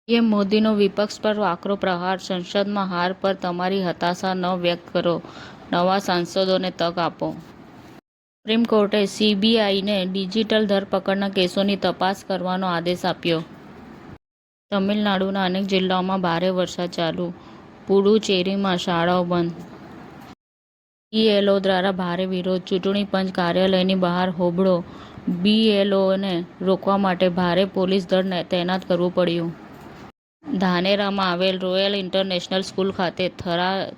PM મોદીનો વિપક્ષ પર આકરો પ્રહાર, સંસદમાં હાર પર તમારી હતાશા ન વ્યક્ત કરો, નવા સાંસદોને તક આપો. સુપ્રીમ કોર્ટે સીબીઆઈને ડિજિટલ ધરપકડના કેસોની તપાસ કરવાનો આદેશ આપ્યો. તમિલનાડુના અનેક જિલ્લાઓમાં ભારે વરસાદ ચાલુ, પુડુચેરીમાં શાળાઓ બંધ. બીએલઓ દ્વારા ભારે વિરોધ, ચૂંટણી પંચ કાર્યાલયની બહાર હોબાળો, બીએલઓને રોકવા માટે ભારે પોલીસ દળ તૈનાત કરવું પડ્યું. ધાનેરામાં આવેલ રોયલ ઇન્ટરનેશનલ સ્કૂલ ખાતે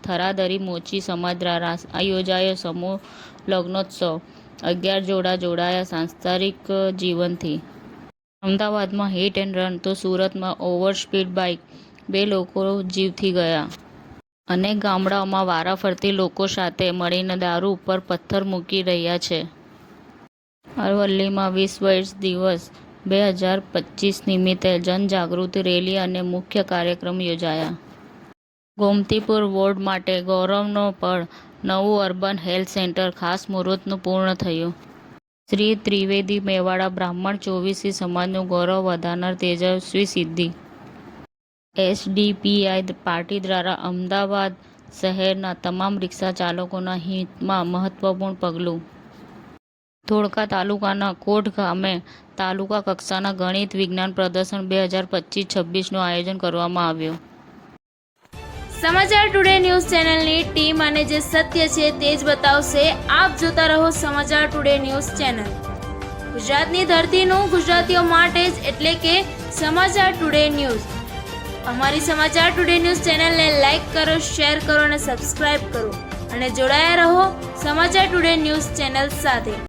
થરાદરી મોચી સમાજ દ્વારા યોજાયો સમૂહ લગ્નોત્સવ, 11 જોડા જોડાયા સાંસ્કૃતિક જીવનથી. અમદાવાદમાં હિટ એન્ડ રન તો સુરતમાં ઓવરસ્પીડ બાઇક, 2 લોકો જીવથી ગયા. અનેક ગામડાઓમાં વારાફરતી લોકો સાથે મળીને દારૂ ઉપર પથ્થર મૂકી રહ્યા છે. અરવલ્લીમાં વિશ્વ એઇડ્સ દિવસ 2025 નિમિત્તે જનજાગૃતિ રેલી અને મુખ્ય કાર્યક્રમ યોજાયા. ગોમતીપુર વોર્ડ માટે ગૌરવનો પળ, નવું અર્બન હેલ્થ સેન્ટર ખાસ મુહૂર્તનું પૂર્ણ થયું. શ્રી ત્રિવેદી મેવાડા બ્રાહ્મણ ચોવીસી સમાજનું ગૌરવ વધારનાર તેજસ્વી સિદ્ધિ. એસડીપીઆઈ પાર્ટી દ્વારા અમદાવાદ શહેરના તમામ રિક્ષા ચાલકોના હિતમાં મહત્વપૂર્ણ પગલું. ધોળકા તાલુકાના કોટ ગામે તાલુકા કક્ષાના ગણિત વિજ્ઞાન પ્રદર્શન 2025-26નું આયોજન કરવામાં આવ્યું. સમાચાર ટુડે ન્યૂઝ ચેનલની ટીમ અને જે સત્ય છે તે જ બતાવશે. આપ જોતા રહો સમાચાર ટુડે ન્યૂઝ ચેનલ. ગુજરાતની ધરતીનું ગુજરાતીઓ માટે જ, એટલે કે સમાચાર ટુડે ન્યૂઝ. અમારી સમાચાર ટુડે ન્યૂઝ ચેનલને લાઇક કરો, શેર કરો અને સબસ્ક્રાઇબ કરો અને જોડાયા રહો સમાચાર ટુડે ન્યૂઝ ચેનલ સાથે.